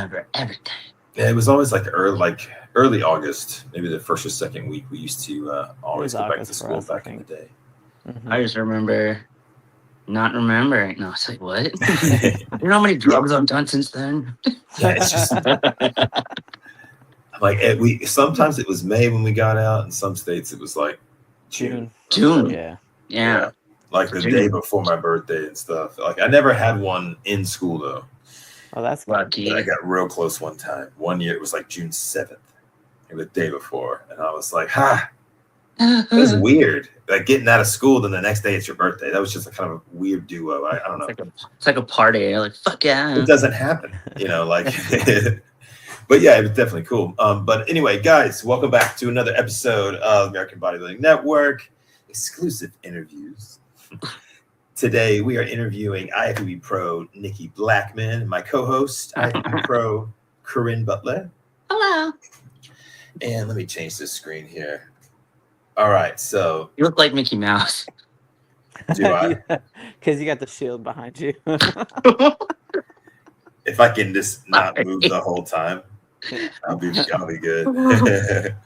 remember everything. Yeah, it was always like early August, maybe the first or second week. We used to always go back to school back in the day. Mm-hmm. I just remember not remembering. No, it's like, what? You know how many drugs I've done since then? Yeah, it's just like sometimes it was May when we got out. In some states, it was like June. Yeah. Like the day before my birthday and stuff. Like I never had one in school though. Oh, that's lucky. But I got real close one time. One year it was like June 7th. It was the day before. And I was like, it was weird. Like getting out of school, then the next day it's your birthday. That was just a kind of a weird duo. I don't know. It's like a party. You're like, fuck yeah. It doesn't happen, like but yeah, it was definitely cool. But anyway, guys, welcome back to another episode of American Bodybuilding Network, exclusive interviews. Today we are interviewing IFBB Pro Nikki Blackmon, my co-host, IFBB Pro Corinne Butler. Hello. And let me change this screen here. All right, so you look like Mickey Mouse. Do I? Because you got the shield behind you. If I can just not move the whole time, I'll be good.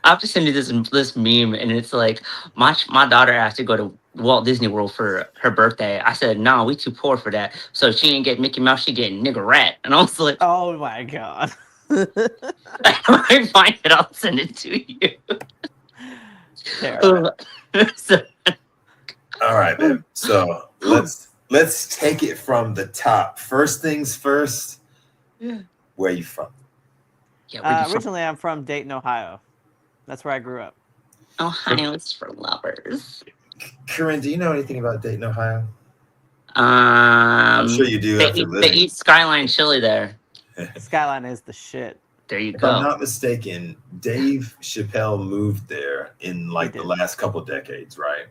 I have to send you this meme, and it's like my daughter asked to go to Walt Disney World for her birthday. I said, no, we too poor for that. So she didn't get Mickey Mouse, she get Nigger Rat. And I was like, oh my God. I find it, I'll send it to you. All right, man. So let's take it from the top. First things first. Yeah. Where are you from? Yeah, originally, I'm from Dayton, Ohio. That's where I grew up. Ohio is for lovers. Corinne, do you know anything about Dayton, Ohio? I'm sure you do. They eat Skyline chili there. Skyline is the shit. There you If go. I'm not mistaken, Dave Chappelle moved there in like the last couple decades, right?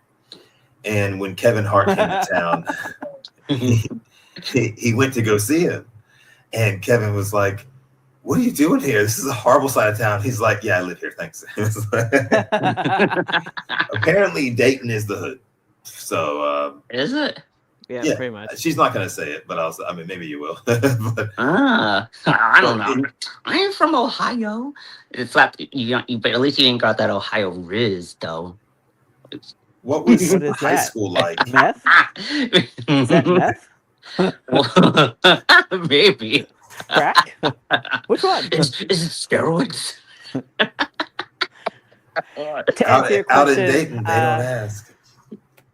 And when Kevin Hart came to town, he went to go see him. And Kevin was like, what are you doing here? This is a horrible side of town. He's like, yeah, I live here. Thanks. Apparently, Dayton is the hood. So, is it? Yeah, pretty much. She's not going to say it, but maybe you will. But, I don't know. I am from Ohio. It's like but at least you ain't got that Ohio Riz, though. What was high school like? Meth? Is that meth? Maybe. Crack? Which one? Is it steroids? Out in Dayton, they don't ask.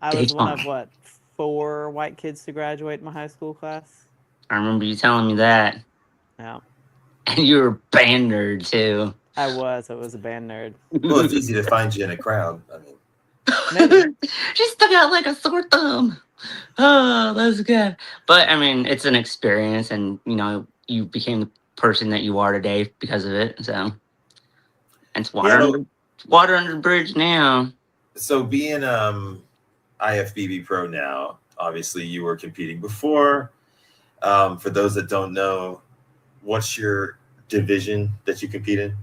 I was one of 4 white kids to graduate in my high school class. I remember you telling me that. Yeah. And you were a band nerd too. I was a band nerd. Well, it's easy to find you in a crowd. I mean, she stuck out like a sore thumb. Oh, that's good. But I mean, it's an experience, and you became the person that you are today because of it. So, and it's water under the bridge now. So being IFBB Pro now, obviously you were competing before. For those that don't know, what's your division that you compete in?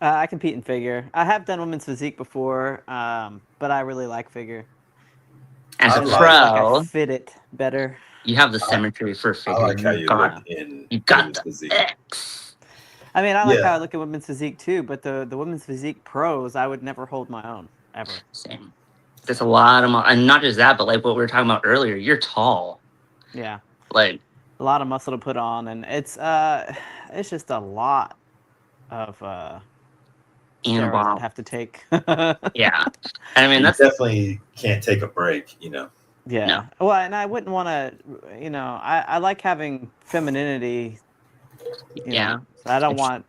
I compete in figure. I have done women's physique before, but I really like figure. As a pro, I fit it better. You have the symmetry for figure. I like how you look in got the physique. X. I mean, I like how I look at women's physique too, but the women's physique pros, I would never hold my own, ever. Same. There's a lot of, and not just that, but like what we were talking about earlier, you're tall. Yeah. Like a lot of muscle to put on, and it's just a lot of steroids I'd have to take. Yeah. I mean, that's definitely can't take a break, Yeah. No. Well, and I wouldn't want to, I like having femininity. Yeah. So I don't want.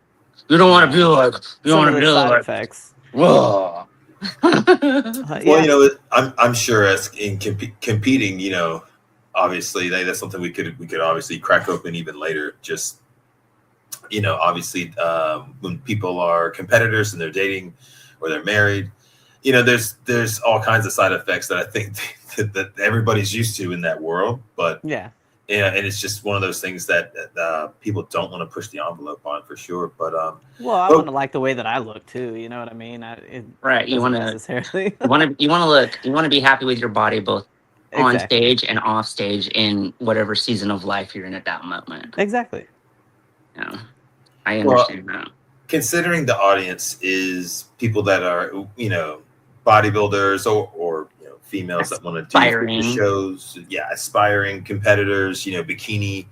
You don't want to be like. You don't want to be side like. Effects. Whoa. Well, I'm sure as in competing, obviously that's something we could obviously crack open even later. Just obviously when people are competitors and they're dating or they're married, there's all kinds of side effects that I think that everybody's used to in that world. But and it's just one of those things that people don't want to push the envelope on for sure. But I want to like the way that I look too. You know what I mean? Right. You want to necessarily. You want to be happy with your body both on stage and off stage in whatever season of life you're in at that moment. Exactly. Yeah. I understand that. Considering the audience is people that are, bodybuilders or females that want to do fitness shows, aspiring competitors, bikini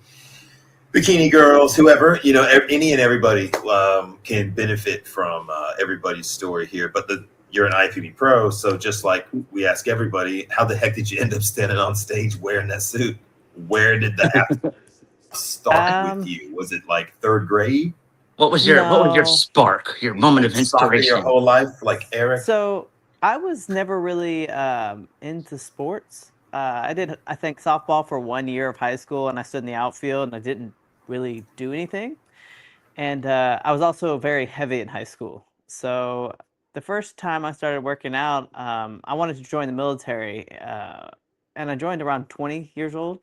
girls, whoever, any and everybody can benefit from everybody's story here. But you're an IFBB pro, so just like we ask everybody, how the heck did you end up standing on stage wearing that suit? Where did the start with you? Was it like third grade? What was your spark, your moment of inspiration? Your whole life, like Eric? So I was never really into sports. I did, I think, softball for 1 year of high school, and I stood in the outfield, and I didn't really do anything. And I was also very heavy in high school. So the first time I started working out, I wanted to join the military, and I joined around 20 years old.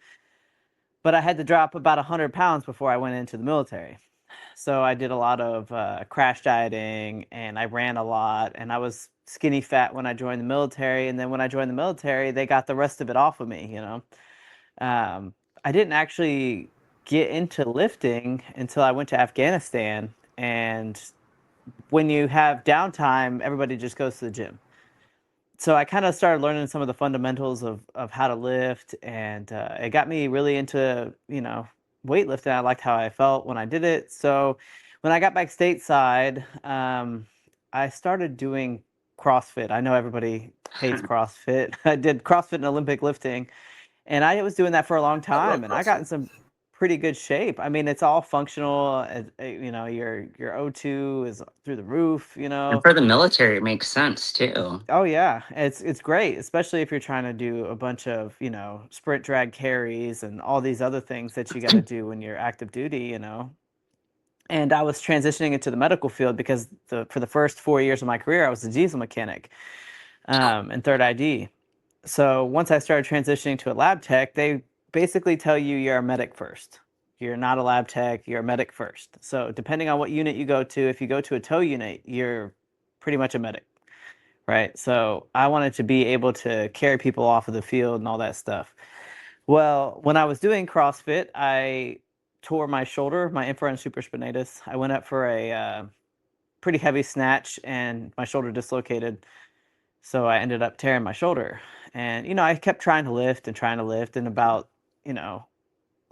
But I had to drop about 100 pounds before I went into the military. So I did a lot of crash dieting, and I ran a lot, and I was skinny fat when I joined the military. And then when I joined the military, they got the rest of it off of me, I didn't actually get into lifting until I went to Afghanistan. And when you have downtime, everybody just goes to the gym. So I kind of started learning some of the fundamentals of how to lift, and it got me really into, weightlifting. I liked how I felt when I did it. So when I got back stateside, I started doing CrossFit. I know everybody hates CrossFit. I did CrossFit and Olympic lifting, and I was doing that for a long time, and I got in some pretty good shape. I mean, it's all functional. Your O2 is through the roof. And for the military, it makes sense too. Oh yeah, it's great, especially if you're trying to do a bunch of sprint drag carries and all these other things that you got to do when you're active duty. And I was transitioning into the medical field because for the first 4 years of my career, I was a diesel mechanic and third ID. So once I started transitioning to a lab tech, they basically tell you you're a medic first. You're not a lab tech, you're a medic first. So depending on what unit you go to, if you go to a tow unit, you're pretty much a medic, right? So I wanted to be able to carry people off of the field and all that stuff. Well, when I was doing CrossFit, I tore my shoulder, my infra and supraspinatus. I went up for a pretty heavy snatch, and my shoulder dislocated. So I ended up tearing my shoulder. And, I kept trying to lift. And about,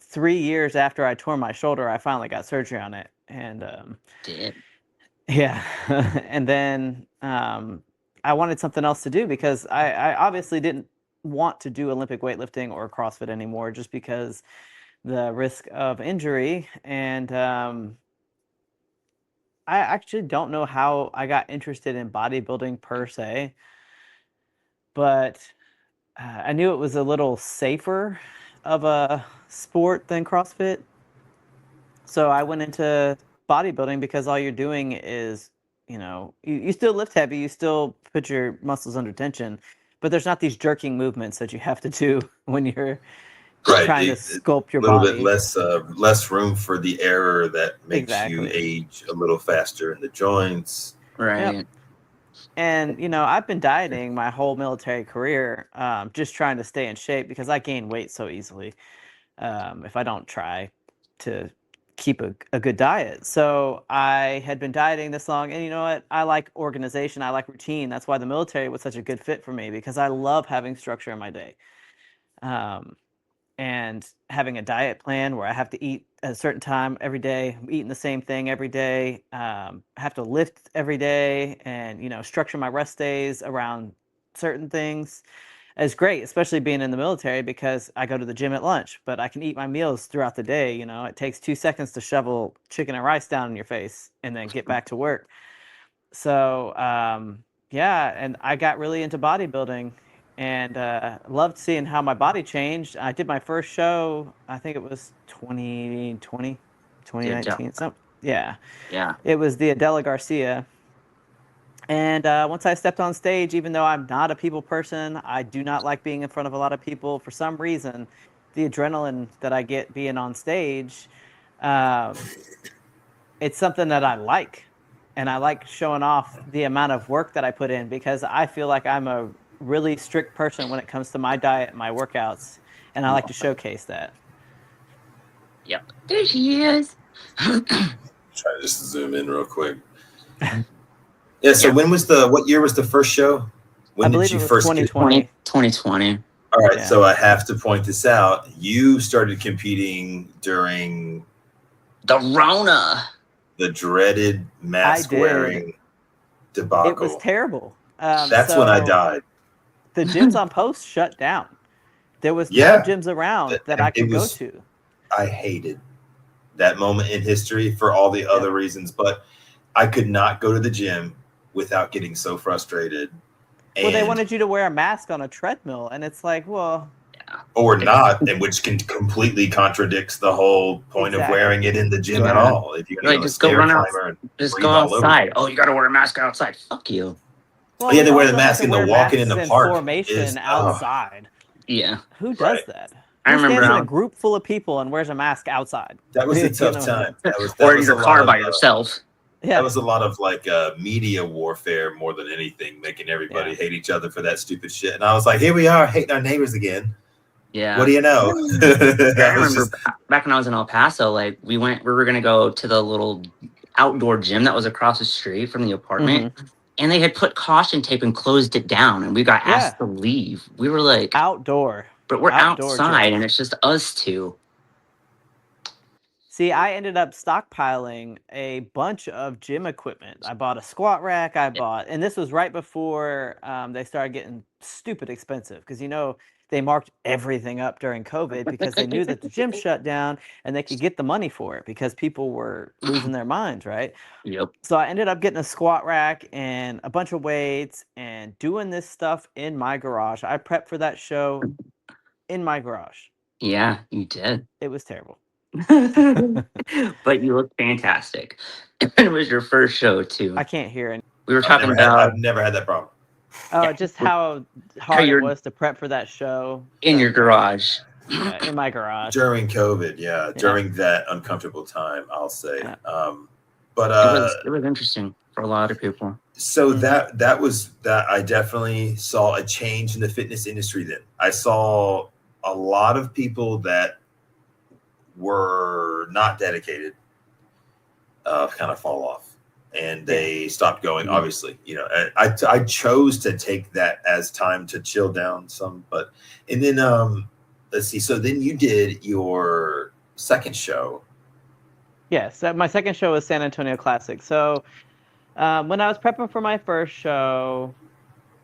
3 years after I tore my shoulder, I finally got surgery on it. And yeah. And then I wanted something else to do because I obviously didn't want to do Olympic weightlifting or CrossFit anymore just because the risk of injury. And I actually don't know how I got interested in bodybuilding per se, but I knew it was a little safer of a sport than CrossFit. So I went into bodybuilding because all you're doing is, you still lift heavy, you still put your muscles under tension, but there's not these jerking movements that you have to do when you're trying to sculpt your body. A little bit less room for the error that makes you age a little faster in the joints. Right. Yep. And, I've been dieting my whole military career, just trying to stay in shape because I gain weight so easily if I don't try to keep a good diet. So I had been dieting this long, and you know what? I like organization. I like routine. That's why the military was such a good fit for me, because I love having structure in my day. And having a diet plan where I have to eat at a certain time every day, I'm eating the same thing every day, I have to lift every day, and, structure my rest days around certain things is great, especially being in the military, because I go to the gym at lunch, but I can eat my meals throughout the day. It takes 2 seconds to shovel chicken and rice down in your face and then get back to work. So, yeah, and I got really into bodybuilding. And loved seeing how my body changed. I did my first show, I think it was 2020, 2019, something. Yeah. It was the Adela Garcia. And once I stepped on stage, even though I'm not a people person, I do not like being in front of a lot of people. For some reason, the adrenaline that I get being on stage, it's something that I like. And I like showing off the amount of work that I put in, because I feel like I'm a really strict person when it comes to my diet and my workouts, and I like to showcase that. Yep, there she is. try to just zoom in real quick. Yeah. So what year was the first show? When did you first 2020? 2020. All right. Yeah. So I have to point this out. You started competing during the Rona, the dreaded mask wearing debacle. It was terrible. That's when I died. The gyms on Post shut down. There was no gyms around that I could go to. I hated that moment in history for all the other reasons, but I could not go to the gym without getting so frustrated. Well, they wanted you to wear a mask on a treadmill, and it's like, well, or not, and which completely contradicts the whole point of wearing it in the gym at all. If you're like, just go run out, just go outside. Oh, you got to wear a mask outside. Fuck you. Well, you had to wear the mask in the walking in the park. Formation outside. Yeah. Who does that? I remember stands in a group full of people and wears a mask outside. That was a tough time. That was or in your car by yourself. Yeah. That was a lot of like media warfare more than anything, making everybody hate each other for that stupid shit. And I was like, here we are hating our neighbors again. Yeah. What do you know? I remember back when I was in El Paso, like we were going to go to the little outdoor gym that was across the street from the apartment. Mm-hmm. And they had put caution tape and closed it down, and we got asked to leave. We were like outdoor, but we're outside, and it's just us two. See, I ended up stockpiling a bunch of gym equipment. I bought a squat rack. And this was right before they started getting stupid expensive because they marked everything up during COVID because they knew that the gym shut down and they could get the money for it because people were losing their minds, right? Yep. So I ended up getting a squat rack and a bunch of weights and doing this stuff in my garage. I prepped for that show in my garage. Yeah, you did. It was terrible. But you look fantastic. It was your first show, too. I can't hear it. We were talking about... I've never had that problem. Just how hard it was to prep for that show. In your garage. Yeah, in my garage. During COVID, during that uncomfortable time, I'll say. Yeah. But it was interesting for a lot of people. So that was I definitely saw a change in the fitness industry then. I saw a lot of people that were not dedicated kind of fall off. And they stopped going. Mm-hmm. Obviously, I chose to take that as time to chill down some. And then let's see. So then you did your second show. Yes, my second show was San Antonio Classic. So when I was prepping for my first show,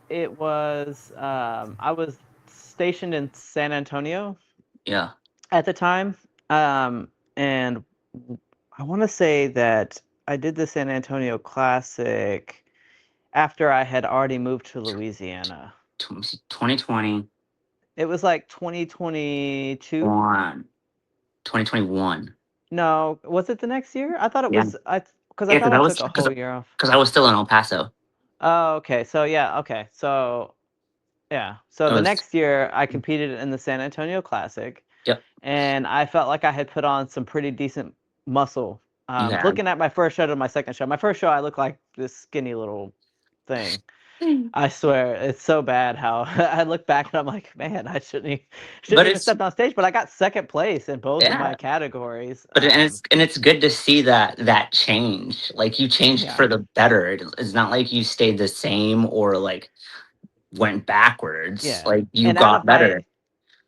it was I was stationed in San Antonio. Yeah. At the time, and I want to say that I did the San Antonio Classic after I had already moved to Louisiana. 2020. It was like 2022. 2021. No, was it the next year? I thought it was. Because I thought I took a whole year off. Because I was still in El Paso. Oh, okay. So okay. So the next year I competed in the San Antonio Classic. Yep. And I felt like I had put on some pretty decent muscle. Looking at my first show to my second show. My first show, I looked like this skinny little thing. I swear, it's so bad how I look back and I'm like, man, I shouldn't have stepped on stage. But I got second place in both of my categories. But it's good to see that change. Like you changed for the better. It's not like you stayed the same or like went backwards. Yeah. Like you got better.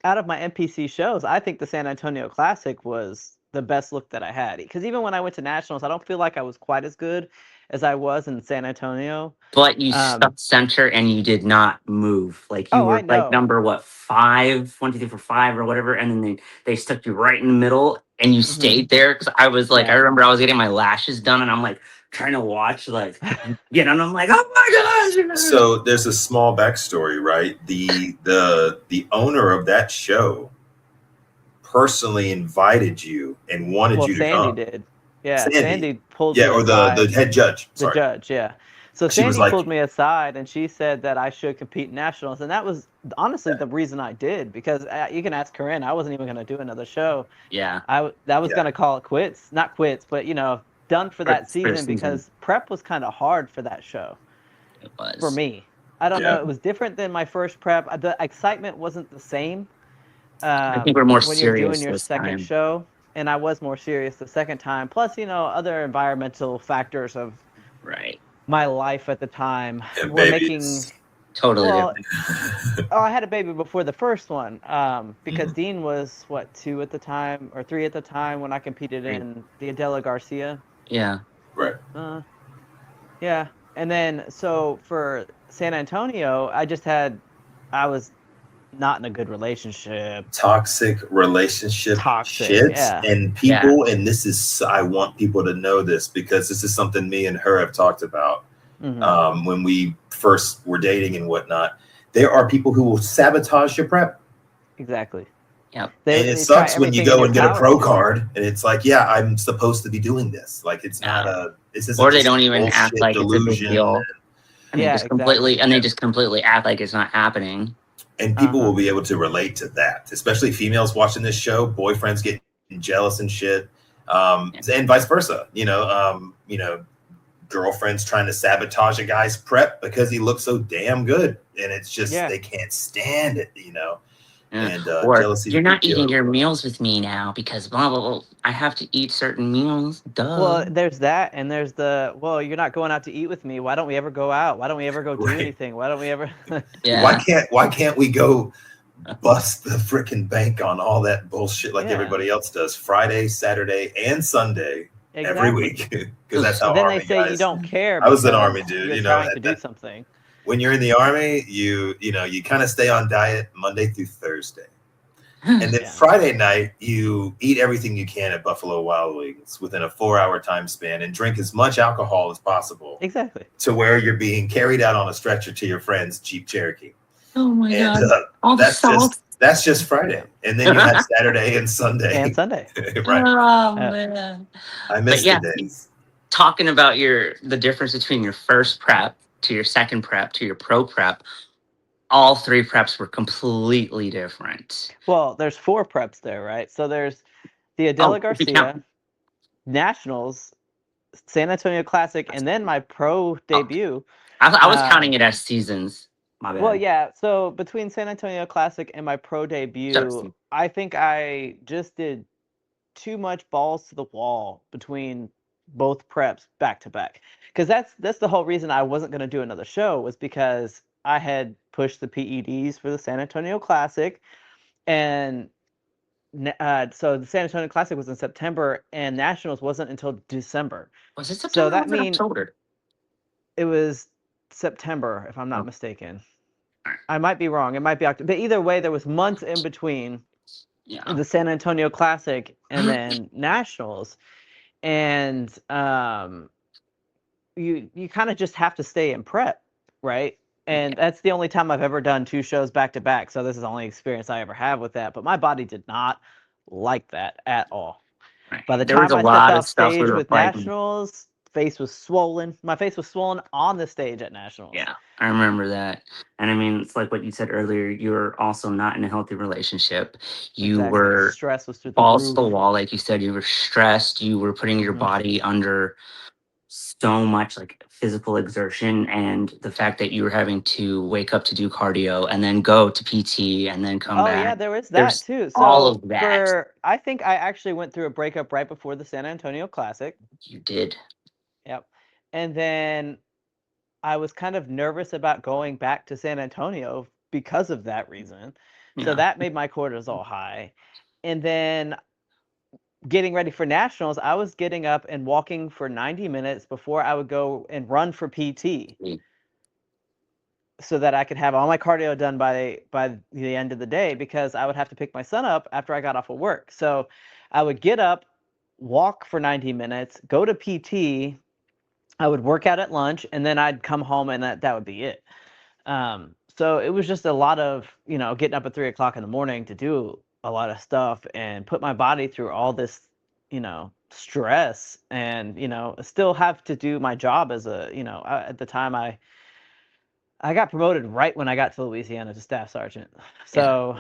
Out of my NPC shows, I think the San Antonio Classic was the best look that I had. Because even when I went to nationals, I don't feel like I was quite as good as I was in San Antonio. But you stuck center and you did not move. Like you were like number 5, 1, 2, 3, 4, 5 or whatever, and then they stuck you right in the middle and you stayed there. Because I was like, I remember I was getting my lashes done and I'm like trying to watch and I'm like, oh my gosh. So there's a small backstory, right? The owner of that show personally invited you and wanted you to come. Sandy did. Yeah, Sandy pulled me aside. The head judge. Sorry. The judge, yeah. So Sandy pulled me aside and she said that I should compete in nationals. And that was honestly the reason I did. Because you can ask Corinne, I wasn't even going to do another show. Yeah. That was going to call it quits. Not quits, but, done for that season because prep was kind of hard for that show. It was. For me. I don't know. It was different than my first prep. The excitement wasn't the same. I think we're more when serious you're doing your second show. and I was more serious the second time. Plus, other environmental factors of Right. my life at the time And were making. babies. Totally Well, different. I had a baby before the first one, because Mhm. Dean was, what, 2 at the time, or 3 at the time when I competed in the Adela Garcia. Yeah. Right. Yeah. And then, so for San Antonio, I was not in a good relationship. Toxic relationship Toxic, shit yeah. and people, and this is, I want people to know this because this is something me and her have talked about when we first were dating and whatnot. There are people who will sabotage your prep. Exactly. Yep. And it sucks when you go and get a pro card and it's like, yeah, I'm supposed to be doing this. Like, it's not this isn't Or they just don't even act bullshit like delusion. it's a big deal. And Yeah, they just completely act like it's not happening. And people will be able to relate to that, especially females watching this show. Boyfriends getting jealous and shit, and vice versa. Girlfriends trying to sabotage a guy's prep because he looks so damn good, and it's just they can't stand it. And or jealousy. You're not eating your meals with me now because blah blah blah. I have to eat certain meals. Duh. Well, there's that, and there's you're not going out to eat with me. Why don't we ever go out? Why don't we ever go do anything? Why don't we ever? Yeah. Why can't we go bust the freaking bank on all that bullshit like everybody else does? Friday, Saturday, and Sunday every week, because that's how. And then Army they say guys, you don't care. I was an Army dude. You're trying to do something. When you're in the Army, you kind of stay on diet Monday through Thursday. And then Friday night, you eat everything you can at Buffalo Wild Wings within a 4-hour time span and drink as much alcohol as possible. Exactly. To where you're being carried out on a stretcher to your friend's Jeep Cherokee. Oh my God. That's just Friday. And then you have Saturday and Sunday. Right. Oh, man. I miss the days. Talking about the difference between your first prep to your second prep to your pro prep, all 3 preps were completely different. Well, there's 4 preps there, right? So there's the Adela Garcia, Nationals, San Antonio Classic, and then my pro debut. I was counting it as seasons. My bad. Well, yeah. So between San Antonio Classic and my pro debut, I think I just did too much balls to the wall between both preps back to back. Because that's the whole reason I wasn't going to do another show, was because I had pushed the PEDs for the San Antonio Classic, and so the San Antonio Classic was in September, and Nationals wasn't until December. Was it September? So that means October? It was September, if I'm not mistaken. I might be wrong. It might be October. But either way, there was months in between the San Antonio Classic and then Nationals, and you kind of just have to stay in prep, right? And that's the only time I've ever done 2 shows back to back. So this is the only experience I ever have with that. But my body did not like that at all. Right. By the time I stepped off stage with Nationals, face was swollen. My face was swollen on the stage at Nationals. Yeah, I remember that. And I mean, it's like what you said earlier. You were also not in a healthy relationship. You were stress was through the balls roof. to the wall, like you said. You were stressed. You were putting your body under so much like physical exertion, and the fact that you were having to wake up to do cardio and then go to PT and then come back. Oh yeah, there was that too. So all of that. I think I actually went through a breakup right before the San Antonio Classic. You did. Yep. And then I was kind of nervous about going back to San Antonio because of that reason. So that made my cortisol high. And then getting ready for Nationals, I was getting up and walking for 90 minutes before I would go and run for PT. So that I could have all my cardio done by the end of the day, because I would have to pick my son up after I got off of work. So I would get up, walk for 90 minutes, go to PT, I would work out at lunch, and then I'd come home, and that would be it. So it was just a lot of, getting up at 3 o'clock in the morning to do a lot of stuff and put my body through all this, stress, and, still have to do my job as at the time I got promoted right when I got to Louisiana to staff sergeant. So,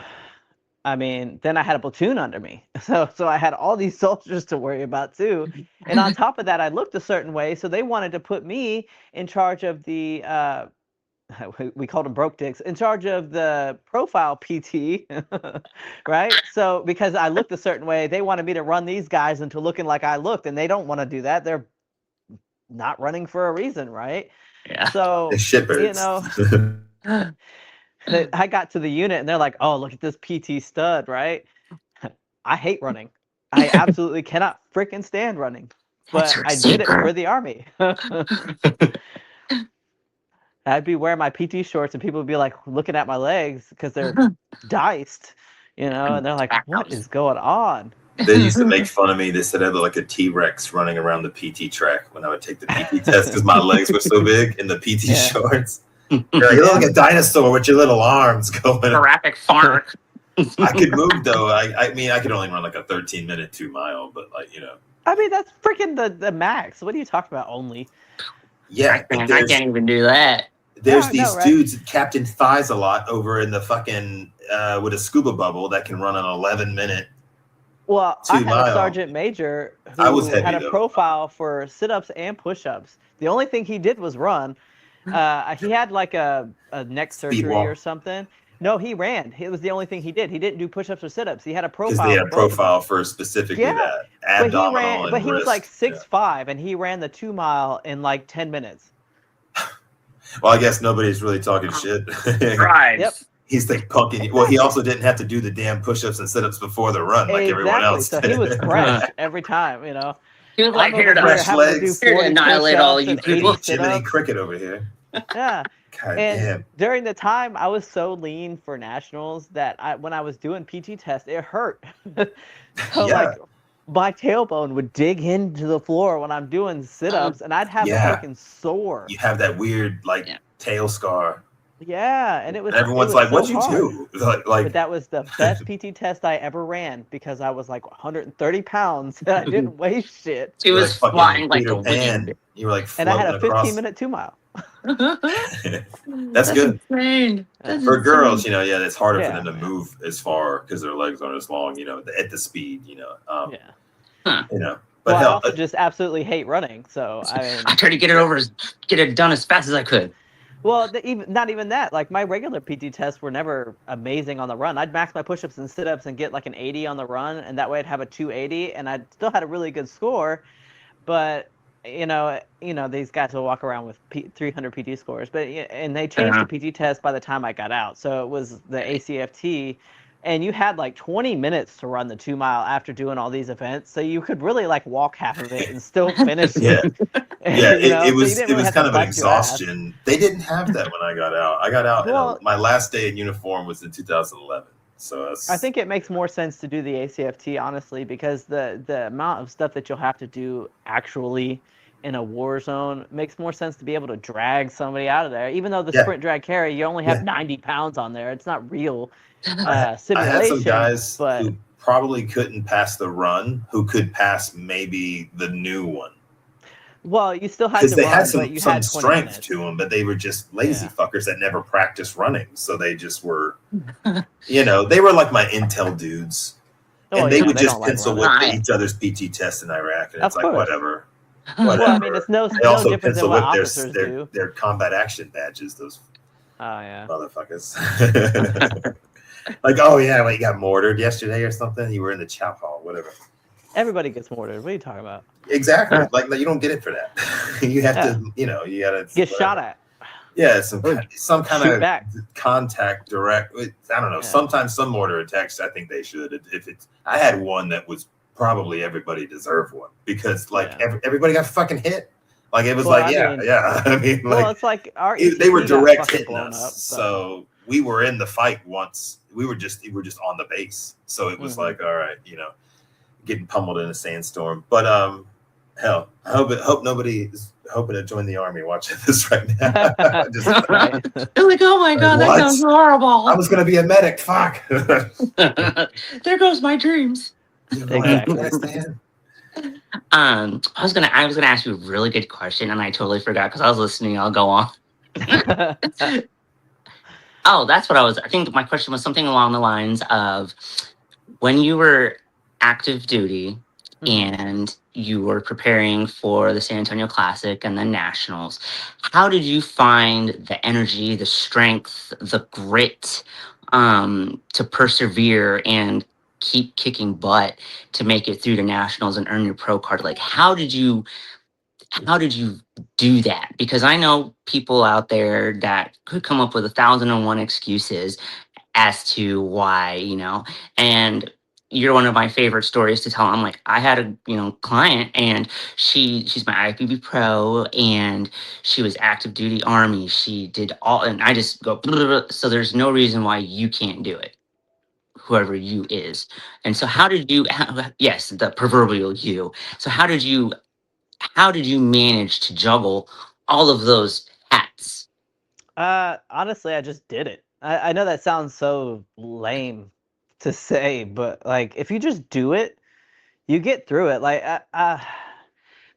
I mean, then I had a platoon under me. So I had all these soldiers to worry about too. And on top of that, I looked a certain way. So they wanted to put me in charge of the we called them broke dicks, in charge of the profile PT, right? So because I looked a certain way, they wanted me to run these guys into looking like I looked, and they don't want to do that. They're not running for a reason, right? Yeah. So, They shippers. I got to the unit and they're like, oh, look at this PT stud, right? I hate running. I absolutely cannot freaking stand running. But I did it for the Army. I'd be wearing my PT shorts and people would be like looking at my legs because they're diced, and they're like, what is going on? They used to make fun of me. They said I looked like a T-Rex running around the PT track when I would take the PT test because my legs were so big in the PT shorts. You're like, you look like a dinosaur with your little arms going. Jurassic Park. I could move though. I mean, I could only run like a 13-minute 2-mile, but like, I mean, that's freaking the max. What are you talking about? Only. Yeah, I can't even do that. There's these dudes, Captain Thighs a lot over in the fucking with a scuba bubble that can run an 11-minute. Well, I had a sergeant major who had a profile for sit-ups and push-ups. The only thing he did was run. He had like a neck surgery or something. No, he ran. It was the only thing he did. He didn't do push-ups or sit-ups. He had a profile. Because they had a profile for specifically that abdominal but he was like 6'5", and he ran the 2-mile in like 10 minutes. Well, I guess nobody's really talking shit. Right. Yep. He's like punking. Well, he also didn't have to do the damn push-ups and sit-ups before the run like everyone else did. So he was fresh every time, He was like, here to annihilate all you people. Jiminy Cricket over here. Yeah. God damn. During the time, I was so lean for nationals that when I was doing PT tests, it hurt. Like my tailbone would dig into the floor when I'm doing sit-ups, and I'd have a fucking sore. You have that weird tail scar. Yeah, and everyone's like, "What'd you do?" But that was the best PT test I ever ran because I was like 130 pounds and I didn't weigh shit. It was flying like a wind. You were like, and I had a 15-minute 2-mile. That's good. Insane. For girls, it's harder for them to move as far because their legs aren't as long. At the speed. But I also just absolutely hate running. So I tried to get it done as fast as I could. Well, not even that. Like my regular PT tests were never amazing on the run. I'd max my push-ups and sit-ups and get like an 80 on the run, and that way I'd have a 280, and I still had a really good score. But these guys will walk around with 300 PT scores. And they changed the PT test by the time I got out, so it was the ACFT. And you had like 20 minutes to run the 2-mile after doing all these events, so you could really like walk half of it and still finish it. It was kind of an exhaustion. They didn't have that when I got out. I got out. My last day in uniform was in 2011. So I think it makes more sense to do the ACFT honestly because the amount of stuff that you'll have to do actually in a war zone makes more sense to be able to drag somebody out of there. Even though the sprint drag carry, you only have 90 pounds on there. It's not real. Simulation, I had some guys who probably couldn't pass the run, who could pass maybe the new one. Well, you still had to they run, had some strength minutes. to them, but they were just lazy fuckers that never practiced running. So they just were, they were like my intel dudes, and they would just pencil whip each other's PT tests in Iraq, and it's like whatever. Well, I mean, it's no different than what officers do. Their combat action badges, those motherfuckers. Like, oh yeah, you got mortared yesterday or something. You were in the chow hall, whatever. Everybody gets mortared. What are you talking about? Exactly. Like you don't get it for that. You have to, you gotta get shot at. Yeah, some kind of contact direct. I don't know. Sometimes some mortar attacks, I think they should. I had one that was probably everybody deserved one because everybody got fucking hit. Like it was I mean, it's like they were direct hitting us. So we were in the fight once. We were just on the base. So it was like, all right, getting pummeled in a sandstorm. But hell, I hope nobody is hoping to join the army watching this right now. They're like, oh my god, that sounds horrible. I was gonna be a medic. Fuck. There goes my dreams. Exactly. I was gonna ask you a really good question, and I totally forgot because I was listening. I'll go on. Oh, that's what I think my question was something along the lines of when you were active duty, and you were preparing for the San Antonio Classic and the Nationals. How did you find the energy, the strength, the grit to persevere and keep kicking butt to make it through the Nationals and earn your pro card? Like, how did you do that? Because I know people out there that could come up with 1,001 excuses as to why, and you're one of my favorite stories to tell. I'm like, I had a, client, and she's my IFBB pro, and she was active duty Army. She did all, and I just go, "Blah, blah, blah." So there's no reason why you can't do it, whoever you is. And so yes, the proverbial you. So how did you manage to juggle all of those hats? Honestly, I just did it. I know that sounds so lame to say, but like if you just do it, you get through it. Like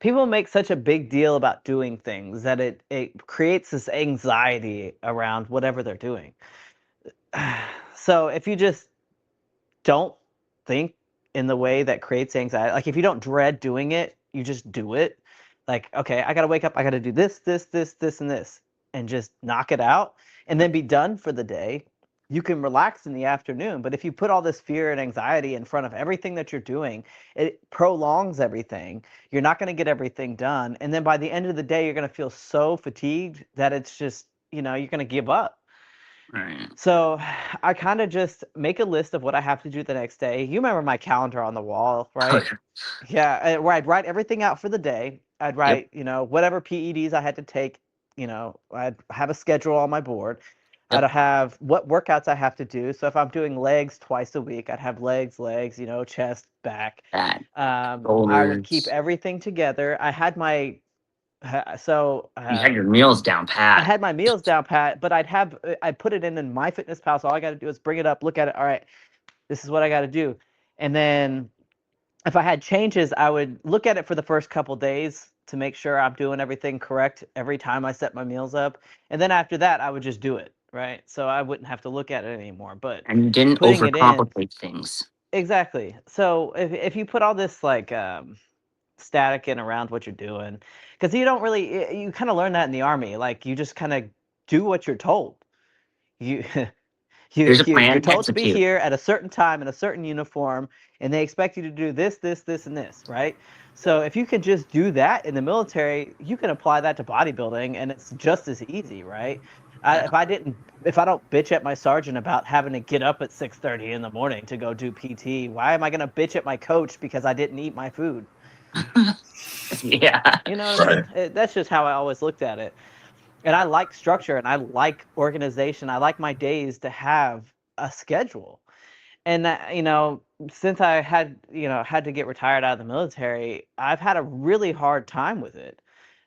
people make such a big deal about doing things that it creates this anxiety around whatever they're doing. So if you just don't think in the way that creates anxiety, like if you don't dread doing it, you just do it. Like, okay, I got to wake up, I got to do this, and this, and just knock it out and then be done for the day. You can relax in the afternoon. But if you put all this fear and anxiety in front of everything that you're doing, it prolongs everything. You're not going to get everything done. And then by the end of the day, you're going to feel so fatigued that it's just, you're going to give up. Right. So I kind of just make a list of what I have to do the next day. You remember my calendar on the wall, right? Yeah, where I'd write everything out for the day. I'd write, whatever PEDs I had to take. I'd have a schedule on my board. Yep. I'd have what workouts I have to do. So if I'm doing legs twice a week, I'd have legs, chest, back. That I would keep shoulders. everything together. I had my so You had your meals down I pat. had my meals down pat, but I'd put it in MyFitnessPal. So all I got to do is bring it up, look at it. All right, this is what I got to do. And then if I had changes, I would look at it for the first couple days to make sure I'm doing everything correct every time I set my meals up. And then after that, I would just do it, right? So I wouldn't have to look at it anymore. But And you didn't putting it in, overcomplicate things. exactly. So if you put all this like static in around what you're doing, because you don't really, you kind of learn that in the Army. Like you just kind of do what you're told. You Here's a you're plan, told to be execute. here at a certain time in a certain uniform, and they expect you to do this, and this, right? So if you can just do that in the military, you can apply that to bodybuilding, and it's just as easy, right? Yeah. If I don't bitch at my sergeant about having to get up at 6:30 in the morning to go do PT, why am I gonna bitch at my coach because I didn't eat my food? Yeah. You know what Right. I mean? That's just how I always looked at it. And I like structure and I like organization. I like my days to have a schedule. And since I had to get retired out of the military, I've had a really hard time with it.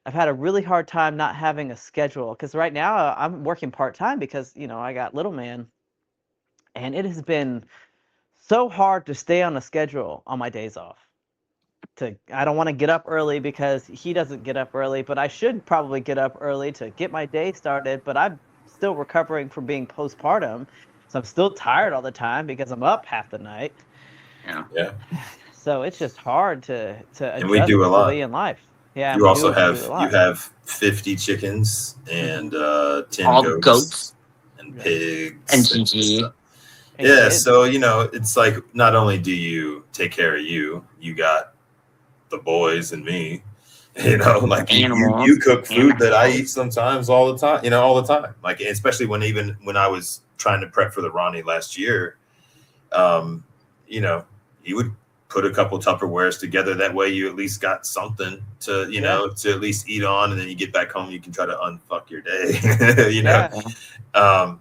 I've had a really hard time not having a schedule because right now I'm working part-time because, I got little man, and it has been so hard to stay on a schedule on my days off. I don't want to get up early because he doesn't get up early, but I should probably get up early to get my day started. But I'm still recovering from being postpartum, so I'm still tired all the time because I'm up half the night. Yeah. So it's just hard to And we adjust do to a lot. civilian life. Yeah, and You we also do a have lot. 50 chickens and 10 All the goats goats and Yeah. pigs and stuff. GG. And Yeah, kids. so it's like not only do you take care of you got the boys and me. Like you Animals cook and food that I eat house. sometimes all the time. All the time. Like especially when I was trying to prep for the Ronnie last year, you would put a couple Tupperwares together. That way you at least got something to, to at least eat on. And then you get back home, you can try to unfuck your day, Yeah. And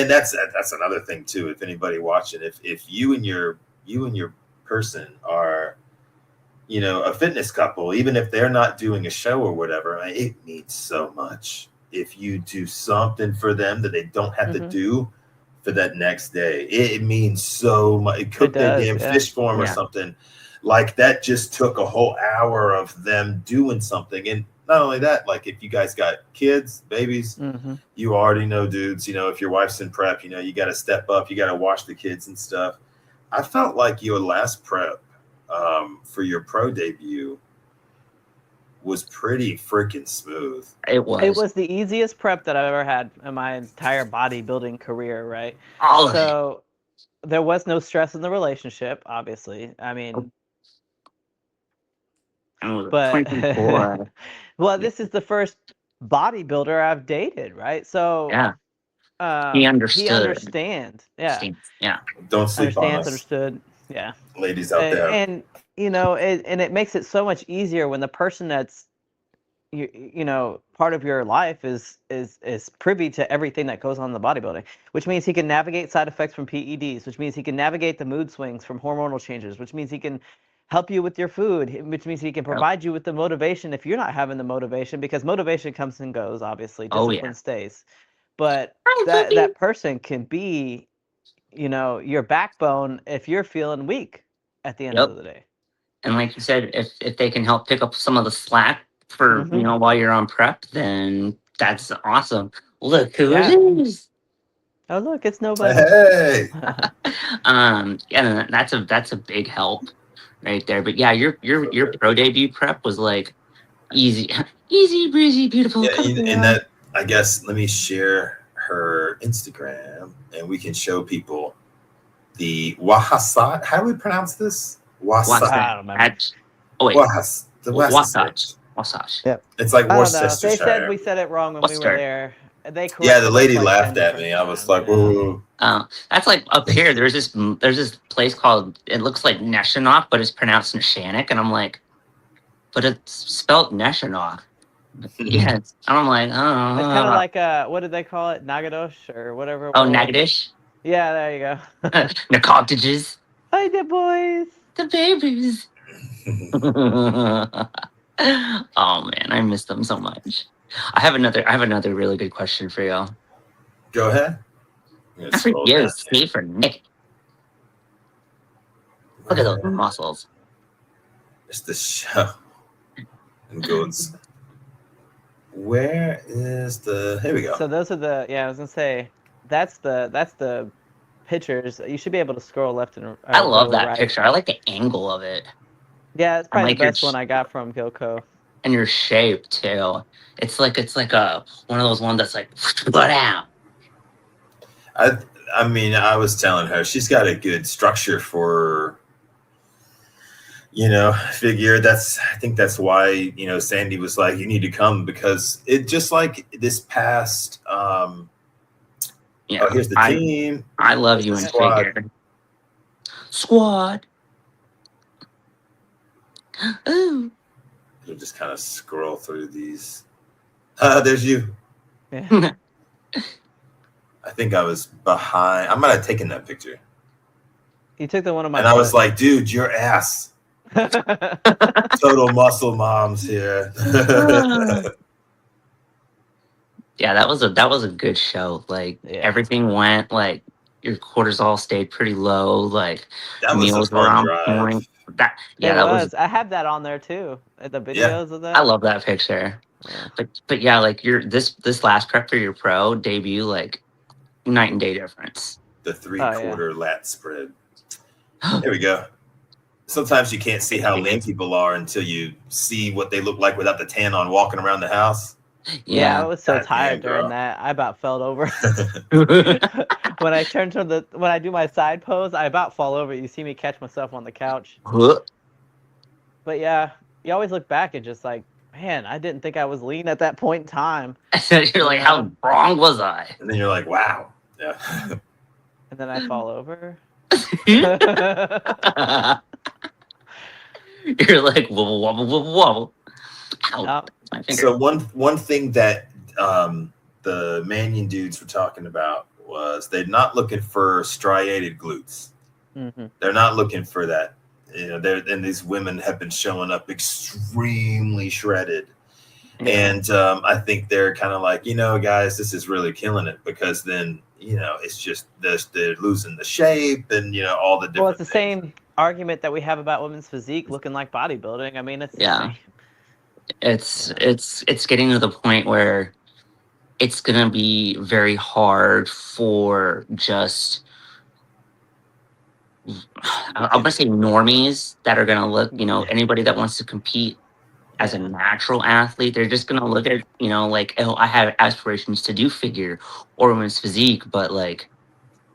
that's another thing too. If anybody watching, if you and your person are, a fitness couple, even if they're not doing a show or whatever, it means so much if you do something for them that they don't have to do for that next day. It means so much. Cook their damn fish for them or something like that. Just took a whole hour of them doing something. And not only that, like if you guys got kids, babies, you already know, dudes, if your wife's in prep, you got to step up, you got to watch the kids and stuff. I felt like your last prep, for your pro debut was pretty freaking smooth. It was. It was the easiest prep that I've ever had in my entire bodybuilding career, right? All of it. So there was no stress in the relationship, obviously. I mean, but 24. well, this is the first bodybuilder I've dated, right? So Yeah. He understood. He understands. Yeah. Yeah. Don't sleep on us, understood. Yeah. ladies out there. And you know, it makes it so much easier when the person that's you know part of your life is privy to everything that goes on in the bodybuilding, which means he can navigate side effects from PEDs, which means he can navigate the mood swings from hormonal changes, which means he can help you with your food, which means he can provide you with the motivation if you're not having the motivation, because motivation comes and goes, obviously discipline stays, but that person can be, you know, your backbone if you're feeling weak at the end of the day. And like you said, if they can help pick up some of the slack for you know while you're on prep, then that's awesome. Look who it is. Oh look, it's nobody. Hey. Yeah, that's a big help right there. But yeah, your pro debut prep was like easy breezy, beautiful. Yeah, and that, I guess, let me share her Instagram and we can show people the Wahasat. How do we pronounce this? I don't remember. Wasatch. Yep. It's like Worcestershire. They said we said it wrong when we were there. They the lady laughed at me. I was like, "Whoa." That's like up here. There's this place called, it looks like Neshannock, but it's pronounced Neshannock, and I'm like, but it's spelled Neshannock. Yes, and I'm like, oh. It's kind of like what did they call it? Nagadosh or whatever. Oh, Nagadish. Yeah, there you go. The cottages. Hi, the boys. The babies. Oh man, I miss them so much. I have another really good question for y'all. Go ahead. C for Nick. Look at those muscles. It's the show. And goes. Where is the? Here we go. So those are the. Yeah, I was gonna say that's the pictures. You should be able to scroll left and right. I love that picture. I like the angle of it. Yeah, it's probably the best one I got from Gilco. And your shape too. It's like a one of those ones that's like split out. I mean, I was telling her she's got a good structure for, you know, figure. I think that's why, you know, Sandy was like, you need to come, because it just like this past here's the team. I love you in figure. Squad. Ooh. You'll just kind of scroll through these. There's you. Yeah. I think I was behind. I might have taken that picture. You took the one of my. And I was like, dude, your ass. Total muscle moms here. Yeah, that was a good show. Like everything went, like your cortisol stayed pretty low. Like meals were on point. That was. I have that on there too. The videos of that. I love that picture. Yeah. But yeah, like this last prep for your pro debut, like night and day difference. The 3/4 lat spread. There we go. Sometimes you can't see how lean people are until you see what they look like without the tan on walking around the house. Yeah, I was so tired during that. I about fell over. When I when I do my side pose, I about fall over. You see me catch myself on the couch. But yeah, you always look back and just like, man, I didn't think I was lean at that point in time. You're like, how wrong was I? And then you're like, wow. Yeah. And then I fall over. You're like, wobble, wobble, wobble, wobble. Ow. So one thing that the Manion dudes were talking about was they're not looking for striated glutes. Mm-hmm. They're not looking for that. You know, and these women have been showing up extremely shredded. Yeah. And I think they're kind of like, you know, guys, this is really killing it, because then, you know, it's just they're losing the shape and, you know, all the different Well, it's the same argument that we have about women's physique looking like bodybuilding. I mean, it's the same. It's getting to the point where it's going to be very hard for just I'm gonna say normies that are gonna look, anybody that wants to compete as a natural athlete, they're just gonna look at, like, oh, I have aspirations to do figure or women's physique, but like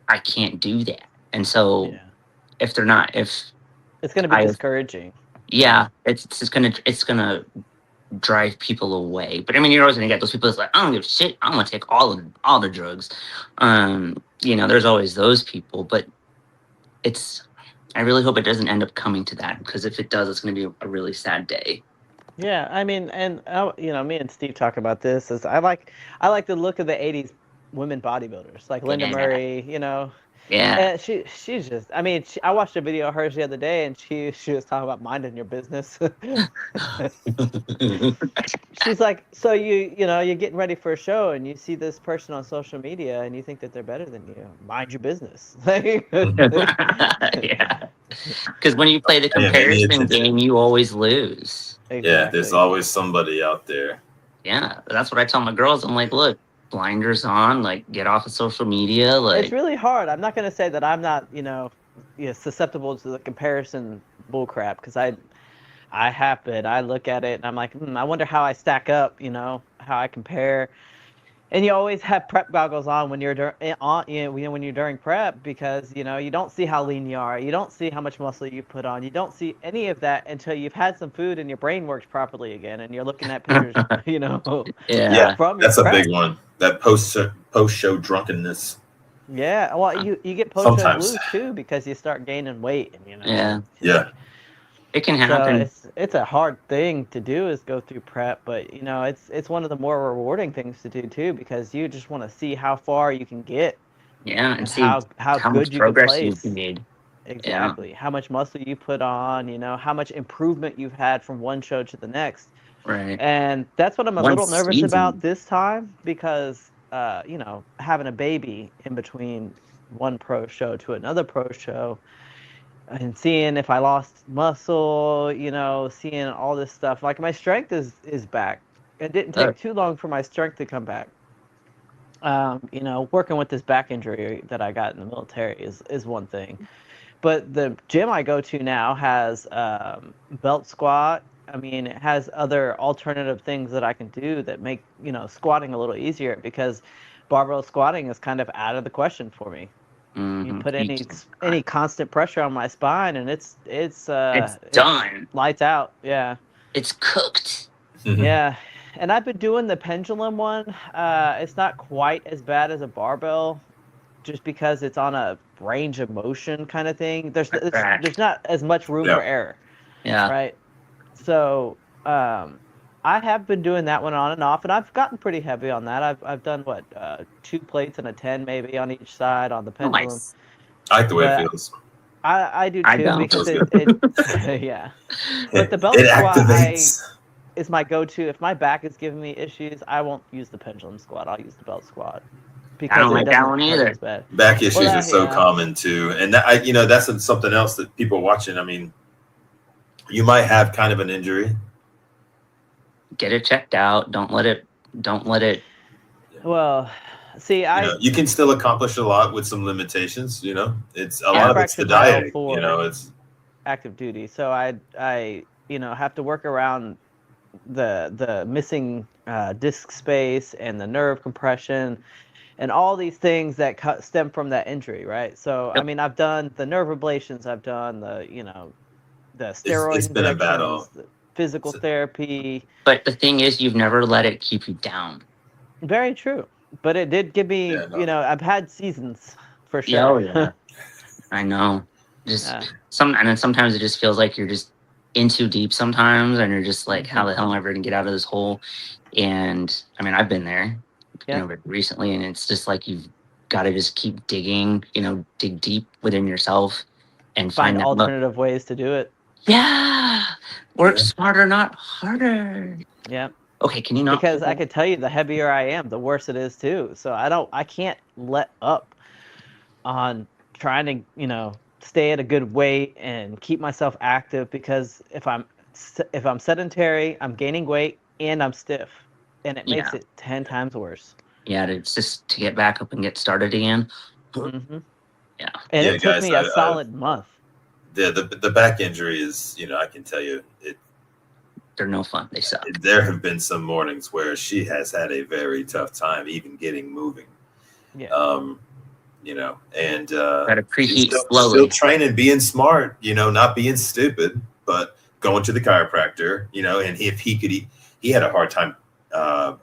I can't do that. And so if they're not, if it's going to be discouraging. yeah, it's gonna drive people away. But I mean, you're always gonna get those people that's like, I don't give a shit. I'm gonna take all the drugs. There's always those people, but I really hope it doesn't end up coming to that, because if it does, it's gonna be a really sad day. Yeah, I mean, and me and Steve talk about this. Is I like the look of the '80s women bodybuilders, like Linda Murray. Yeah. And she's just. I mean, I watched a video of hers the other day, and she was talking about minding your business. She's like, so you're getting ready for a show, and you see this person on social media, and you think that they're better than you. Mind your business. Yeah. Because when you play the comparison game, you always lose. Exactly. Yeah, there's always somebody out there. Yeah, that's what I tell my girls. I'm like, look, blinders on, like, get off of social media. Like, it's really hard. I'm not going to say that I'm not, susceptible to the comparison bullcrap, because I have been. I look at it and I'm like, I wonder how I stack up, how I compare. And you always have prep goggles on when you're when you're during prep, because you don't see how lean you are, you don't see how much muscle you put on, you don't see any of that until you've had some food and your brain works properly again, and you're looking at pictures, Yeah, from that's your a prep. big one. That post-show drunkenness. Yeah, well, you get post-show blues too, because you start gaining weight, and yeah. It can happen. So it's a hard thing to do, is go through prep, but it's one of the more rewarding things to do too, because you just want to see how far you can get. Yeah, and see how good much you progress can you've place. made. Exactly. Yeah. How much muscle you put on, how much improvement you've had from one show to the next. Right. And that's what I'm a little nervous about this time, because having a baby in between one pro show to another pro show, and seeing if I lost muscle, seeing all this stuff. Like, my strength is back. It didn't take too long for my strength to come back. Working with this back injury that I got in the military is one thing. But the gym I go to now has belt squat. I mean, it has other alternative things that I can do that make, squatting a little easier, because barbell squatting is kind of out of the question for me. Mm-hmm. You put any constant pressure on my spine, and it's done. Lights out. Yeah. It's cooked. Mm-hmm. Yeah. And I've been doing the pendulum one. It's not quite as bad as a barbell, just because it's on a range of motion kind of thing. There's not as much room for error. Yeah. Right. So I have been doing that one on and off, and I've gotten pretty heavy on that. I've done 2 plates and a 10 maybe on each side on the pendulum. Nice. I like the way it feels. I do too, because it yeah. But the belt squat is my go-to. If my back is giving me issues, I won't use the pendulum squat. I'll use the belt squat, because I don't like that one either. Back issues are so common too, and that, that's something else that people watching. I mean, you might have kind of an injury. Get it checked out. Don't let it. Well, see, you can still accomplish a lot with some limitations. It's a lot of it's the diet. It's active duty. So I have to work around the missing disc space and the nerve compression and all these things that stem from that injury, right? So I mean, I've done the nerve ablations, I've done the steroid it's been a battle. Physical therapy. But the thing is, you've never let it keep you down. Very true. But it did give me, I've had seasons for sure. Yeah, oh, yeah. I know. And then sometimes it just feels like you're just in too deep sometimes, and you're just like, how the hell am I ever gonna get out of this hole? And I mean, I've been there, recently, and it's just like you've got to just keep digging, dig deep within yourself and find alternative ways to do it. Yeah. Work smarter, not harder. Yeah. Okay, can you not? Because I could tell you, the heavier I am, the worse it is too. So I can't let up on trying to, stay at a good weight and keep myself active, because if I'm sedentary, I'm gaining weight and I'm stiff, and it makes it 10 times worse. Yeah, it's just to get back up and get started again. Mm-hmm. Yeah. And Yeah, it took guys, me a solid month. The back injury is, I can tell you, They're no fun. They suck. there have been some mornings where she has had a very tough time even getting moving. Yeah. And Gotta she's preheat still slowly. training, being smart, not being stupid, but going to the chiropractor, and if he had a hard time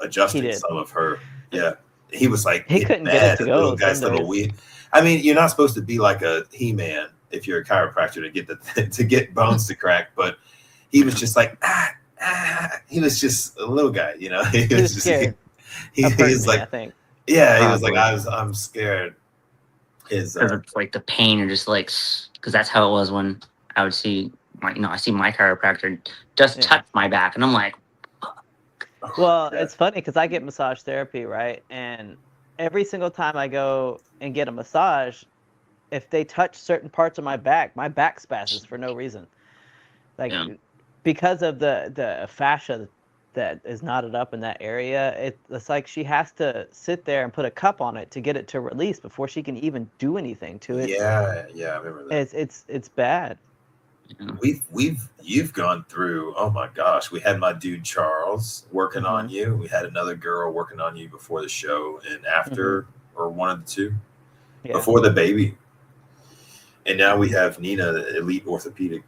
adjusting some of her. Yeah. He was like, he couldn't get it to go. Little guy's little weed. I mean, you're not supposed to be like a He-Man if you're a chiropractor to get bones to crack, but he was just like, he was just a little guy, He was just scared. He was like, I think. Yeah, he was like, I'm scared. Because it's like the pain, you're just like, because that's how it was when I would see I see my chiropractor just touch my back, and I'm like, well, it's funny because I get massage therapy, right? And every single time I go and get a massage, if they touch certain parts of my back spasms for no reason. Like because of the fascia that is knotted up in that area, it's like she has to sit there and put a cup on it to get it to release before she can even do anything to it. Yeah, I remember that. It's bad. You've gone through, oh my gosh, we had my dude Charles working on you. We had another girl working on you before the show and after, or one of the two, before the baby. And now we have Nina, the elite orthopedic.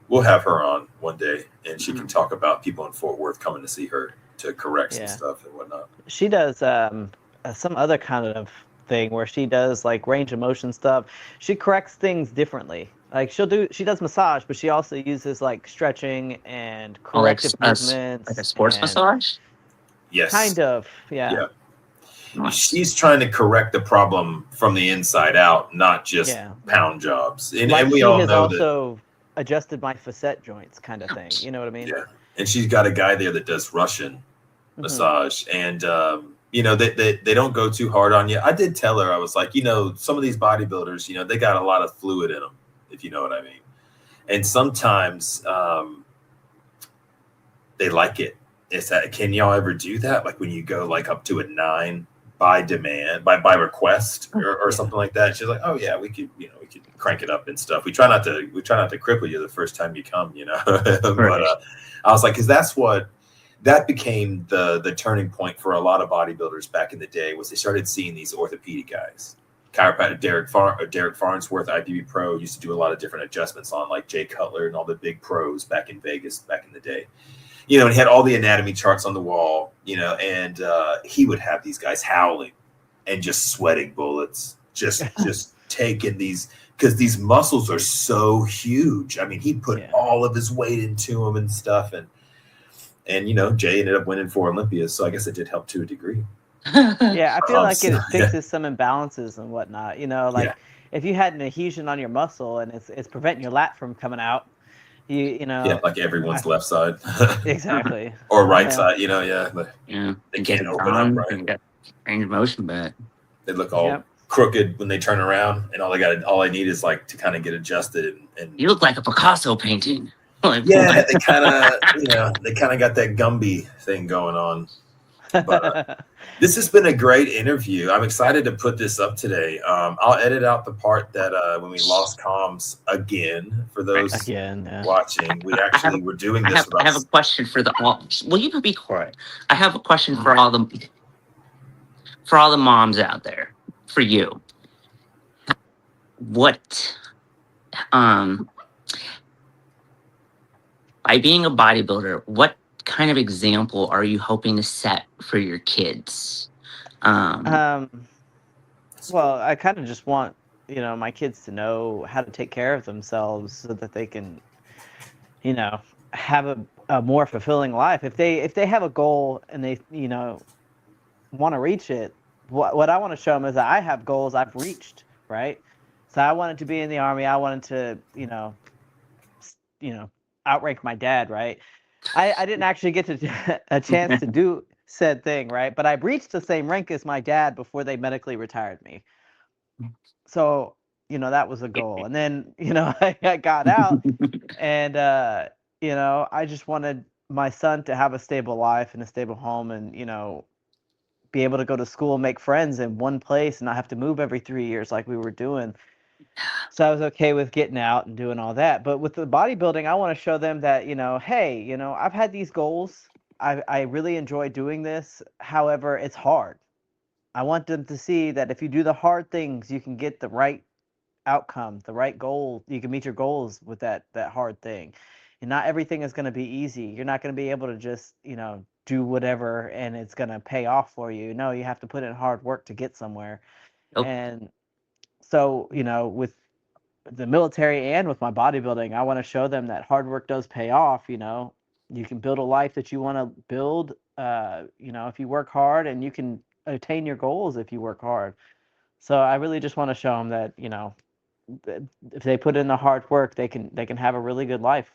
We'll have her on one day, and she can talk about people in Fort Worth coming to see her to correct some stuff and whatnot. She does some other kind of thing where she does like range of motion stuff. She corrects things differently. Like she does massage, but she also uses like stretching and corrective movements. Like a sports massage? Yes. Kind of, yeah. She's trying to correct the problem from the inside out, not just pound jobs. And we all know that. Also adjusted my facet joints kind of thing. You know what I mean? Yeah. And she's got a guy there that does Russian massage. And, they don't go too hard on you. I did tell her, I was like, some of these bodybuilders, they got a lot of fluid in them, if you know what I mean. And sometimes they like it. Can y'all ever do that? Like when you go like up to a 9 by demand, by request or something like that. She's like, oh yeah, we could crank it up and stuff. We try not to cripple you the first time you come, But I was like, because that became the turning point for a lot of bodybuilders back in the day, was they started seeing these orthopedic guys. Chiropractor Derek Farnsworth, IFBB Pro, used to do a lot of different adjustments on like Jay Cutler and all the big pros back in Vegas back in the day. And he had all the anatomy charts on the wall, and he would have these guys howling and just sweating bullets, just taking these, because these muscles are so huge. I mean, he put all of his weight into them and stuff. And Jay ended up winning 4 Olympias. So I guess it did help to a degree. Yeah, I feel like it fixes some imbalances and whatnot. If you had an adhesion on your muscle and it's preventing your lat from coming out, like everyone's left side. Exactly. Or right side, but they can't open up right. And get range of motion back. They look all crooked when they turn around, and all I need is like to kind of get adjusted and you look like a Picasso painting. They kind of got that Gumby thing going on. But this has been a great interview. I'm excited to put this up today. I'll edit out the part that when we lost comms again for those watching. We actually were doing this. I have a question for will you be quiet? I have a question for all the moms out there. For you, what by being a bodybuilder, what kind of example are you hoping to set for your kids? Well, I kind of just want my kids to know how to take care of themselves so that they can have a more fulfilling life. If they have a goal and they want to reach it, what I want to show them is that I have goals I've reached, right? So I wanted to be in the Army. I wanted to outrank my dad, right? I didn't actually get a chance to do said thing, right? But I reached the same rank as my dad before they medically retired me. So, that was a goal. And then, I got out and, I just wanted my son to have a stable life and a stable home and, be able to go to school and make friends in one place and not have to move every 3 years like we were doing. So I was okay with getting out and doing all that. But with the bodybuilding, I want to show them that, hey, I've had these goals. I really enjoy doing this. However, it's hard. I want them to see that if you do the hard things, you can get the right outcome, the right goal. You can meet your goals with that hard thing. And not everything is going to be easy. You're not going to be able to just, do whatever and it's going to pay off for you. No, you have to put in hard work to get somewhere. Nope. And so, with the military and with my bodybuilding, I want to show them that hard work does pay off. You can build a life that you want to build, if you work hard, and you can attain your goals if you work hard. So I really just want to show them that, if they put in the hard work, they can have a really good life.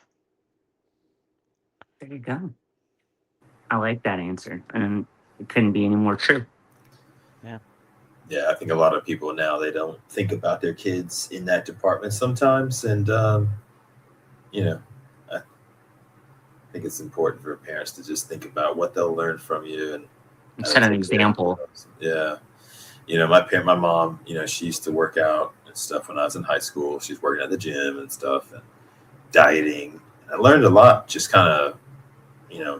There you go. I like that answer, and it couldn't be any more true. Yeah, I think a lot of people now, they don't think about their kids in that department sometimes, and I think it's important for parents to just think about what they'll learn from you and set an example. Yeah, my mom, she used to work out and stuff when I was in high school. She's working at the gym and stuff and dieting. I learned a lot just kind of,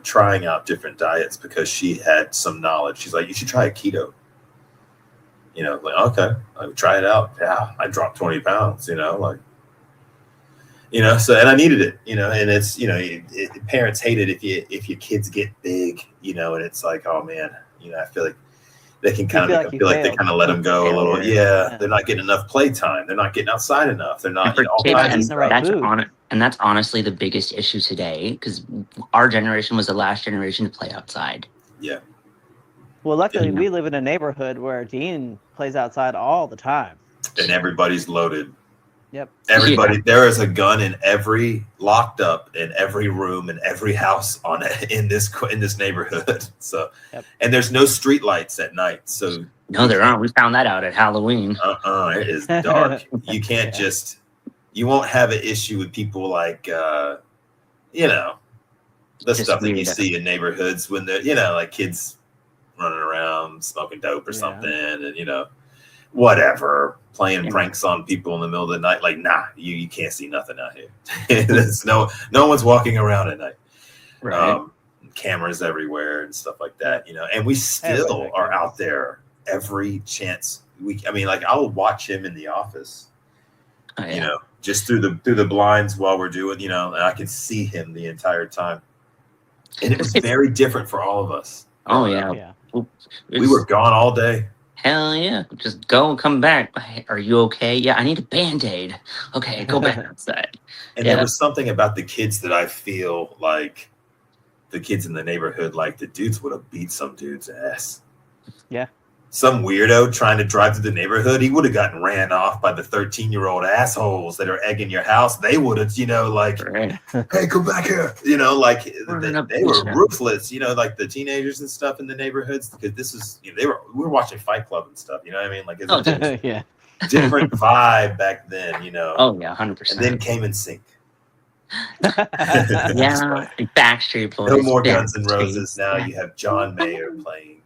trying out different diets because she had some knowledge. She's like, you should try a keto. Okay, I would try it out. Yeah, I dropped 20 pounds, so, and I needed it, and it's, parents hate it if your kids get big, and it's like, oh man, I feel like they can kind of feel like they kind of let them go a little. Yeah, they're not getting enough play time. They're not getting outside enough. They're not, and that's honestly the biggest issue today, because our generation was the last generation to play outside. Yeah. Well, luckily, we live in a neighborhood where Dean plays outside all the time. And everybody's loaded. Yep. Everybody, there is a gun locked up in every room in every house in this neighborhood. So, and there's no street lights at night. So no, there aren't. We found that out at Halloween. It is dark. You can't you won't have an issue with people like, the just stuff that you see in neighborhoods when they're, like kids running around smoking dope or something, and whatever, playing pranks on people in the middle of the night. Like, nah, you can't see nothing out here. There's no one's walking around at night. Right. Cameras everywhere and stuff like that, and we still are out there every chance I'll watch him in the office, just through the blinds while we're doing, and I can see him the entire time. And it was very different for all of us. Oh yeah. We were gone all day. Hell yeah. Just go and come back. Are you okay? Yeah, I need a Band-Aid. Okay, go back outside. And there was something about the kids that I feel like the kids in the neighborhood, like the dudes would have beat some dude's ass. Yeah. Some weirdo trying to drive through the neighborhood, he would have gotten ran off by the 13-year-old assholes that are egging your house. They would have, right. Hey, come back here. They were ruthless, like the teenagers and stuff in the neighborhoods, because this is, we were watching Fight Club and stuff, Like it's a different vibe back then, Oh yeah, 100%. And then came in sync. Yeah, Backstreet Boys. No more Guns N' Roses. Now you have John Mayer playing.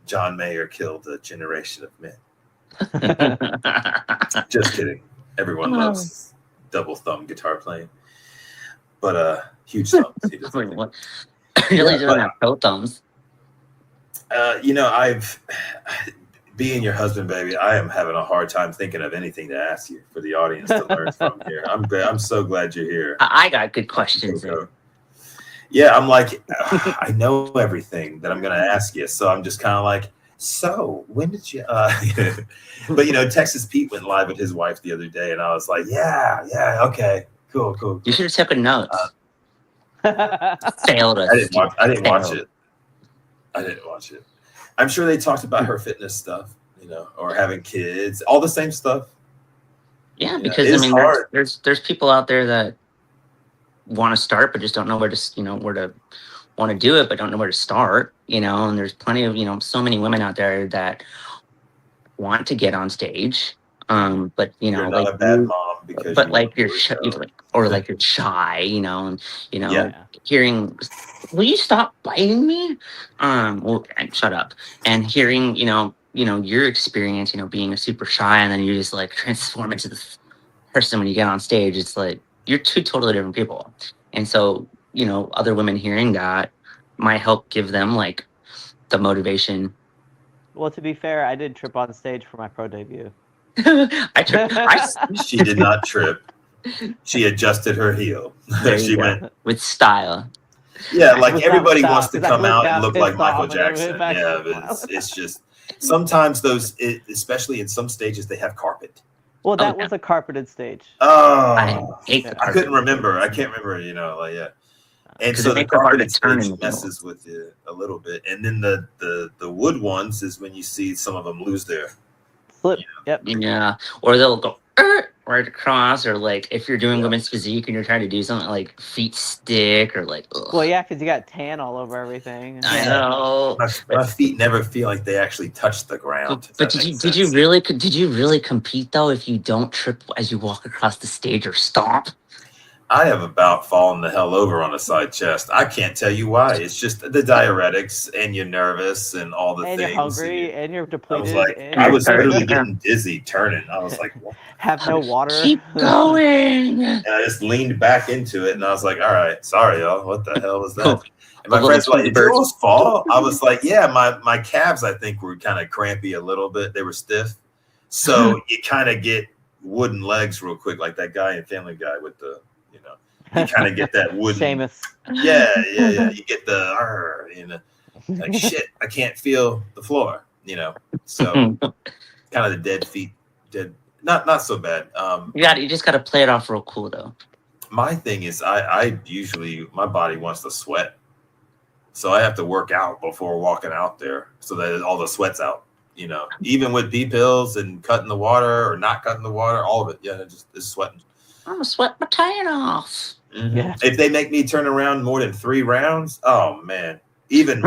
John Mayer killed a generation of men. Just kidding. Everyone loves double thumb guitar playing, but huge thumbs. He doesn't. Really doing that pro thumbs. I've being your husband, baby. I am having a hard time thinking of anything to ask you for the audience to learn from here. I'm so glad you're here. I got good questions. Yeah, I'm like, I know everything that I'm going to ask you. So I'm just kind of like, so when did you, but Texas Pete went live with his wife the other day and I was like, yeah, okay, cool. You should have taken notes. Failed us. I didn't watch it. I'm sure they talked about her fitness stuff, or having kids, all the same stuff. Yeah, because there's people out there that want to start but just don't know where to want to do it but don't know where to start, and there's plenty of so many women out there that want to get on stage, but you're not a bad mom. because but you like want you're to work out. or like you're shy, and Yeah. hearing, will you stop biting me? Well, and shut up. And hearing, your experience, being a super shy, and then you just like transform into this person when you get on stage. It's like you're two totally different people. And so, other women hearing that might help give them like the motivation. Well, to be fair, I did trip on stage for my pro debut. She did not trip. She adjusted her heel. There you She go. went With style. Yeah, like Without everybody style, wants to 'cause I come looked out and down look like pissed Michael off and then Jackson. went back Yeah, to but it's just sometimes especially in some stages, they have carpet. Well, that was a carpeted stage. I Oh, hate the I couldn't carpet. remember. I can't remember. Yeah. And 'Cause so it the makes it hard to carpeted turn stage in the middle. messes with you a little bit, and then the wood ones is when you see some of them lose their Flip. Yep. Yeah, or they'll go right across, or like if you're doing Yeah. women's physique and you're trying to do something like feet stick, or like, ugh. Well, yeah, because you got tan all over everything. I know. My feet never feel like they actually touch the ground. But did you really compete though? If you don't trip as you walk across the stage or stomp, I have about fallen the hell over on a side chest. I can't tell you why. It's just the diuretics, and you're nervous, and all the and things. you're hungry, and you're I depleted. was like, and I you're was literally Yeah. getting dizzy turning. I was like, what? have no water. keep going. And I just leaned back into it, and I was like, all right, sorry, y'all. What the hell was that? Cool. And my A little friends were like, Tweety did you Bird. almost fall? I was like, yeah, my calves, I think, were kind of crampy a little bit. They were stiff. So you kind of get wooden legs real quick, like that guy in Family Guy with the, you kind of get that wooden. Seamus. Yeah. You get the, like, shit, I can't feel the floor, So kind of the dead feet, not so bad. You just gotta play it off real cool though. My thing is, I usually, my body wants to sweat, so I have to work out before walking out there so that all the sweat's out. Even with B pills and cutting the water or not cutting the water, all of it, just is sweating. I'm gonna sweat my tan off. Mm-hmm. Yeah. If they make me turn around more than 3 rounds, oh man, even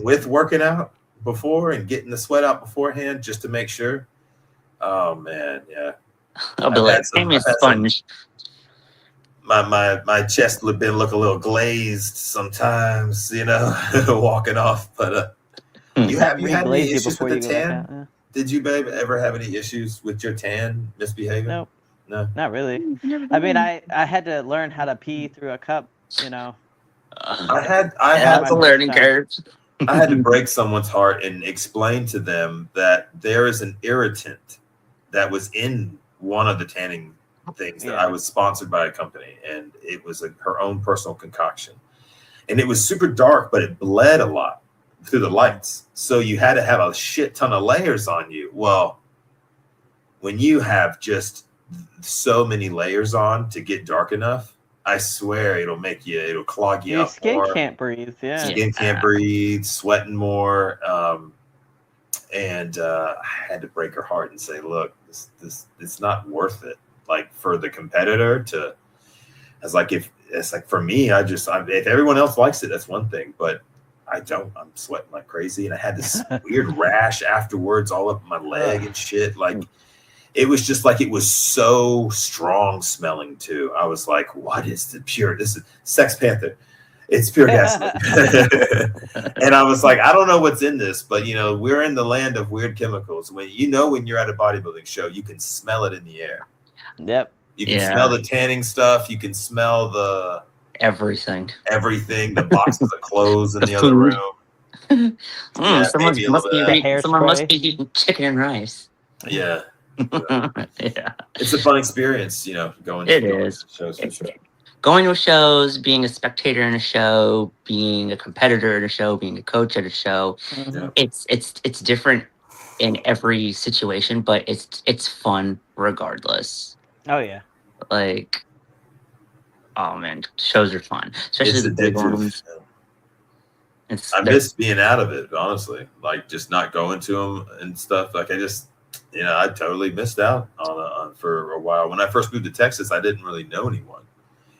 with working out before and getting the sweat out beforehand just to make sure. Oh man, yeah. I'll be like, "Hey, Miss Sponge." My chest been look a little glazed sometimes, walking off. But you had any issues with the tan? Did you, babe, ever have any issues with your tan misbehaving? Nope. No, not really. I mean, I had to learn how to pee through a cup. I had the learning curve. I had to break someone's heart and explain to them that there is an irritant that was in one of the tanning things that I was sponsored by a company, and it was her own personal concoction, and it was super dark, but it bled a lot through the lights, so you had to have a shit ton of layers on you. Well, when you have just so many layers on to get dark enough, I swear it'll clog you up. Your skin can't breathe. Yeah, skin can't breathe, sweating more. And I had to break her heart and say, look, this it's not worth it. Like, for the competitor to, for me, if everyone else likes it, that's one thing, but I don't. I'm sweating like crazy, and I had this weird rash afterwards all up my leg and shit. Like, it was just like, it was so strong smelling too. I was like, what is this is Sex Panther. It's pure gasoline. And I was like, I don't know what's in this, but we're in the land of weird chemicals. When you're at a bodybuilding show, you can smell it in the air. Yep. You can smell the tanning stuff. You can smell the everything. The boxes of clothes in the other room. Someone must be eating chicken and rice. Yeah. Yeah. It's a fun experience, going to shows for sure. Going to shows, being a spectator in a show, being a competitor in a show, being a coach at a show. Mm-hmm. It's different in every situation, but it's fun regardless. Oh yeah. Like, oh man, shows are fun, especially the big ones. I miss being out of it, honestly. Like, just not going to them and stuff. Like, I totally missed out on for a while. When I first moved to Texas, I didn't really know anyone.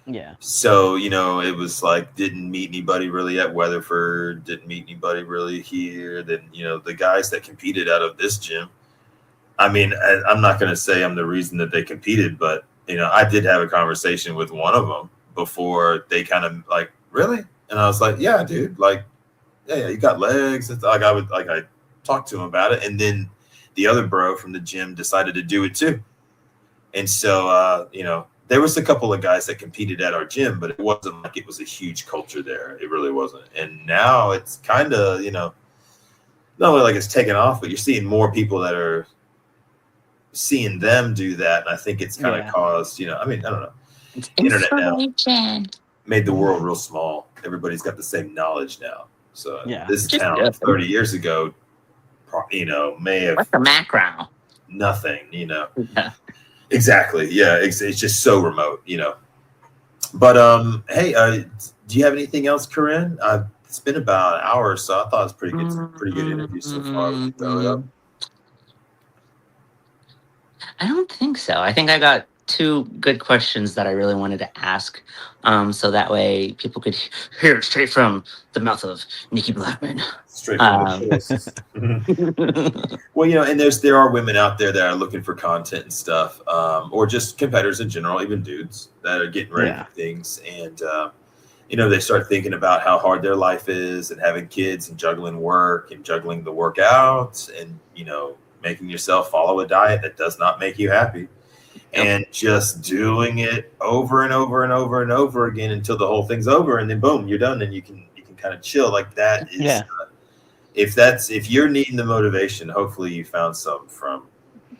Yeah. So, it was like, didn't meet anybody really at Weatherford, didn't meet anybody really here. Then, the guys that competed out of this gym, I mean, I'm not going to say I'm the reason that they competed, but I did have a conversation with one of them before they kind of like, really? And I was like, yeah, dude, like, yeah, you got legs. It's like I talked to him about it. And then the other bro from the gym decided to do it too. And so, there was a couple of guys that competed at our gym, but it wasn't like it was a huge culture there. It really wasn't. And now it's kind of, not only like it's taken off, but you're seeing more people that are seeing them do that. And I think it's kind of caused, I don't know. It's Internet now made the world real small. Everybody's got the same knowledge now. So this town 30 years ago, may have what's the macro? Nothing, Yeah. Exactly. Yeah. It's just so remote, But hey, do you have anything else, Corinne? It's been about an hour, so I thought it was pretty good interview so far. I don't think so. I think I got 2 good questions that I really wanted to ask, so that way people could hear it straight from the mouth of Nikki Blackmon. Straight from the source. Well, and there are women out there that are looking for content and stuff, or just competitors in general, even dudes that are getting ready for things, and they start thinking about how hard their life is, and having kids, and juggling work, and juggling the workouts, and making yourself follow a diet that does not make you happy. And just doing it over and over and over and over again until the whole thing's over, and then boom, you're done, and you can kind of chill. Like that is, if you're needing the motivation, hopefully you found some from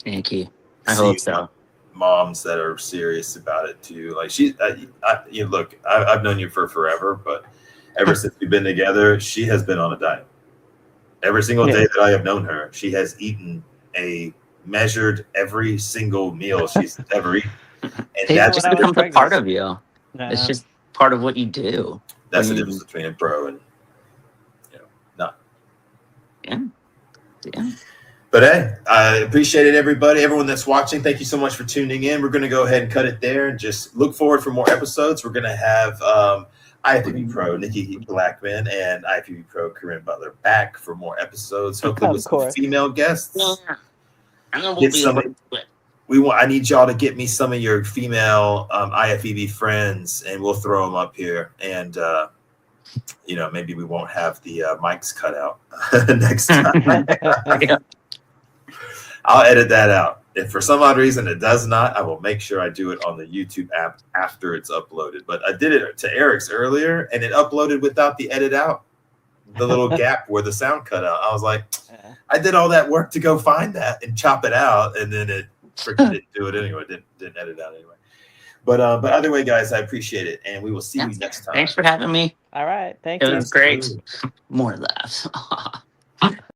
Nikki. I hope so. Moms that are serious about it too. Like look, I've known you for forever, but ever since we've been together, she has been on a diet. Every single day that I have known her, she has eaten measured every single meal she's ever eaten. And that just becomes a part of you. It's just part of what you do. That's the difference between a pro and not. Yeah. But hey, I appreciate it, everybody. Everyone that's watching, thank you so much for tuning in. We're going to go ahead and cut it there and just look forward for more episodes. We're going to have IFBB Pro Nikki Blackmon and IFBB Pro Corinne Butler back for more episodes, hopefully with some female guests. Yeah. I need y'all to get me some of your female IFBB friends, and we'll throw them up here. And maybe we won't have the mics cut out next time. I'll edit that out. If for some odd reason it does not, I will make sure I do it on the YouTube app after it's uploaded. But I did it to Eric's earlier, and it uploaded without the edit out, the little gap where the sound cut out. I was like, I did all that work to go find that and chop it out, and then it freaking didn't do it anyway. Didn't edit out anyway. But either way, guys, I appreciate it, and we will see you next time. Thanks for having me. All right, thank you. It was great. More laughs.